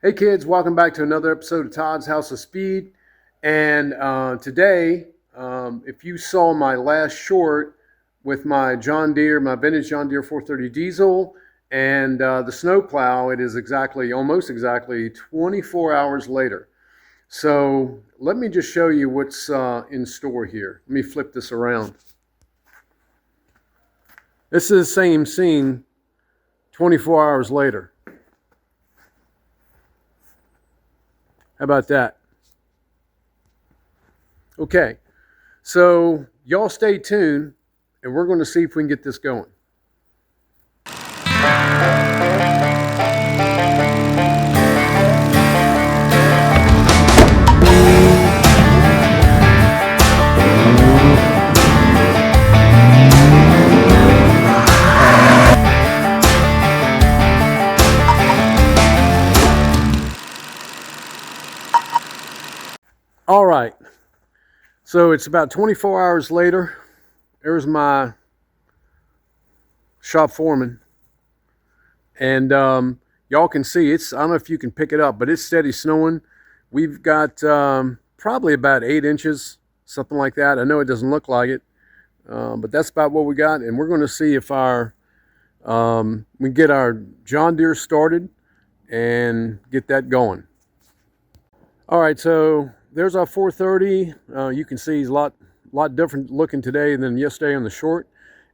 Hey kids, welcome back to another episode of Todd's House of Speed. And today, if you saw my last short with my John Deere, my vintage John Deere 430 diesel and the snow plow, it is almost exactly 24 hours later. So let me just show you what's in store here. Let me flip this around. This is the same scene 24 hours later. How about that? Okay, so y'all stay tuned and we're going to see if we can get this going. All right, so it's about 24 hours later. There's my shop foreman. And y'all can see, I don't know if you can pick it up, but it's steady snowing. We've got probably about 8 inches, something like that. I know it doesn't look like it, but that's about what we got. And we're going to see if we get our John Deere started and get that going. All right, so there's our 430. You can see he's a lot different looking today than yesterday on the short.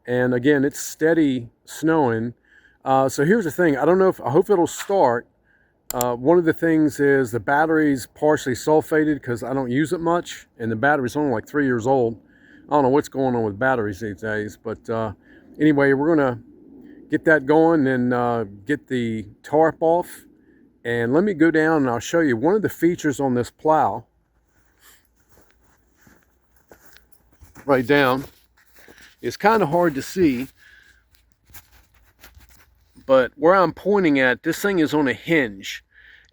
And again, it's steady snowing. So here's the thing. I hope it'll start. One of the things is the battery's partially sulfated because I don't use it much, and the battery's only like 3 years old. I don't know what's going on with batteries these days, but anyway, we're gonna get that going and get the tarp off. And let me go down and I'll show you one of the features on this plow. Right down. It's kind of hard to see, but where I'm pointing at, this thing is on a hinge.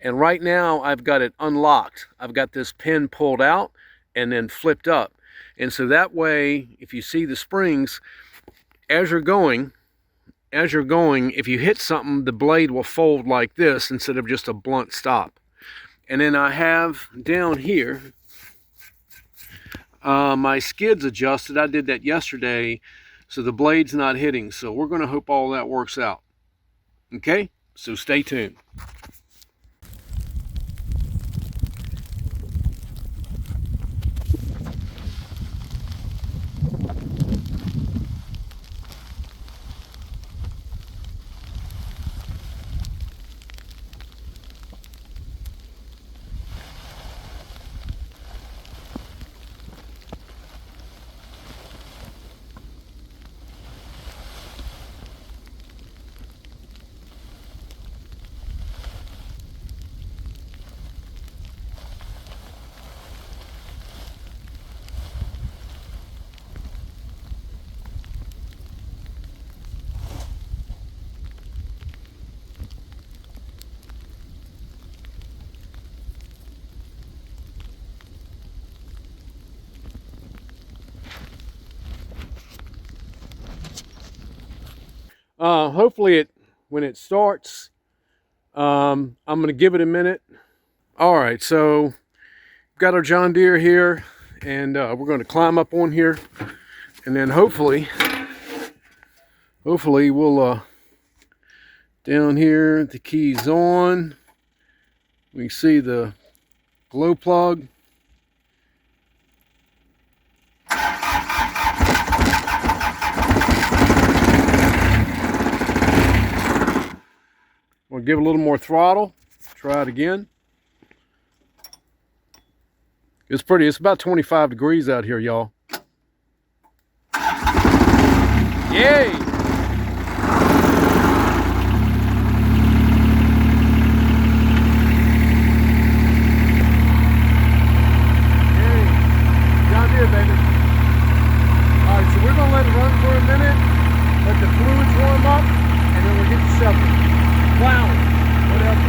And right now I've got it unlocked. I've got this pin pulled out and then flipped up. And so that way, if you see the springs, as you're going, if you hit something, the blade will fold like this instead of just a blunt stop. And then I have down here, my skid's adjusted. I did that yesterday, so the blade's not hitting. So we're going to hope all that works out. Okay, so stay tuned. Hopefully when it starts, I'm going to give it a minute. All right, so we've got our John Deere here, and we're going to climb up on here, and then hopefully we'll down here, the key's on. We can see the glow plug. We'll give it a little more throttle. Try it again. It's pretty. It's about 25 degrees out here, y'all. Yay! John Deere, baby. All right, so we're gonna let it run for a minute, let the fluids warm up, and then we'll get to shoveling. Plowing, whatever.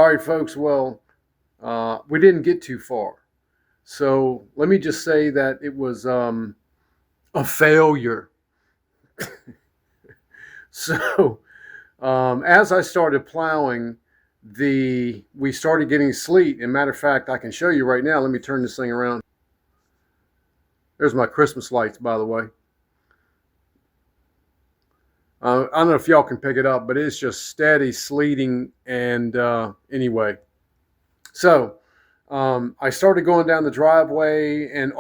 All right, folks. Well, we didn't get too far. So let me just say that it was a failure. So as I started plowing, we started getting sleet. And matter of fact, I can show you right now. Let me turn this thing around. There's my Christmas lights, by the way. I don't know if y'all can pick it up, but it's just steady sleeting. And anyway, so I started going down the driveway, and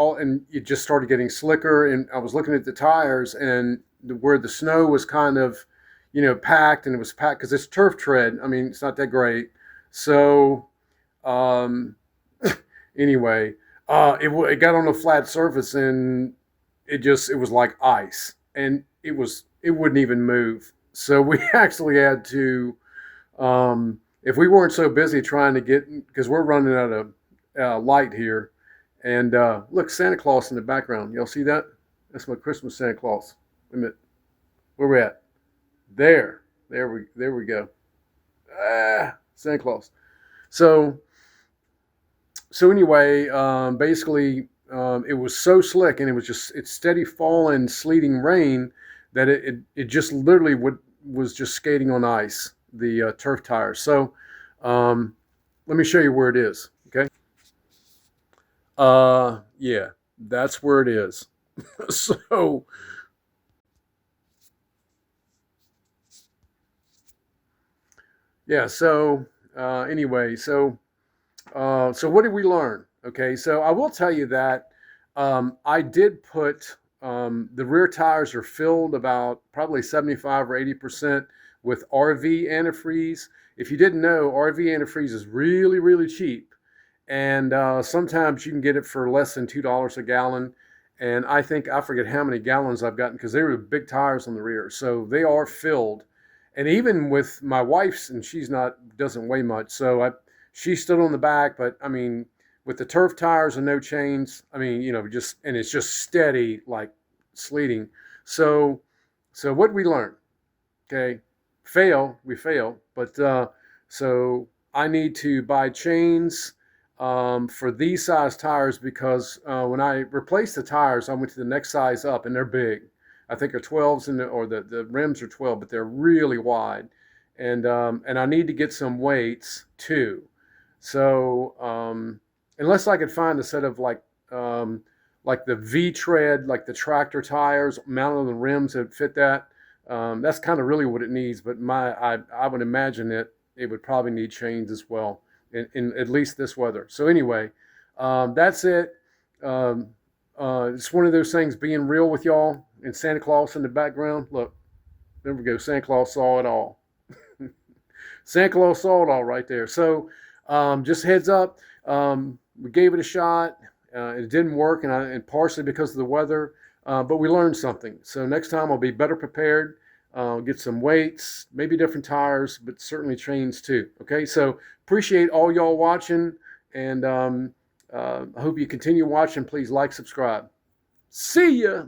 it just started getting slicker. And I was looking at the tires, and where the snow was kind of, packed, and it was packed because it's turf tread. I mean, it's not that great. So um, anyway, it got on a flat surface, and it was like ice, and it wouldn't even move. So we actually had to, if we weren't so busy trying to because we're running out of light here, and look, Santa Claus in the background. Y'all see that? That's my Christmas Santa Claus. Wait a minute, where we at? There we go. Santa Claus. So anyway, basically, it was so slick, and it's steady falling, sleeting rain that it just literally was just skating on ice, the turf tires. So let me show you where it is. Okay. Yeah, that's where it is. So yeah. So anyway, so what did we learn? Okay, so I will tell you that I did put the rear tires are filled about probably 75 or 80% with RV antifreeze. If you didn't know, RV antifreeze is really, really cheap. And sometimes you can get it for less than $2 a gallon. And I forget how many gallons I've gotten because they were big tires on the rear. So they are filled. And even with my wife's, and doesn't weigh much. So she stood on the back, but I mean, with the turf tires and no chains, I mean, and it's just steady, like sleeting. So what we learned, okay, we fail, but so I need to buy chains for these size tires because when I replaced the tires, I went to the next size up, and they're big. I think they're 12s, or the rims are 12, but they're really wide, and I need to get some weights too. So unless I could find a set of like the V tread, like the tractor tires mounted on the rims that fit that, that's kind of really what it needs. But I would imagine it would probably need chains as well in at least this weather. So anyway, that's it. It's one of those things, being real with y'all, and Santa Claus in the background. Look, there we go. Santa Claus saw it all. Santa Claus saw it all right there. So just heads up, we gave it a shot. It didn't work, and partially because of the weather, but we learned something. So next time I'll be better prepared. Get some weights, maybe different tires, but certainly chains too. Okay, so appreciate all y'all watching, and I hope you continue watching. Please like, subscribe. See ya.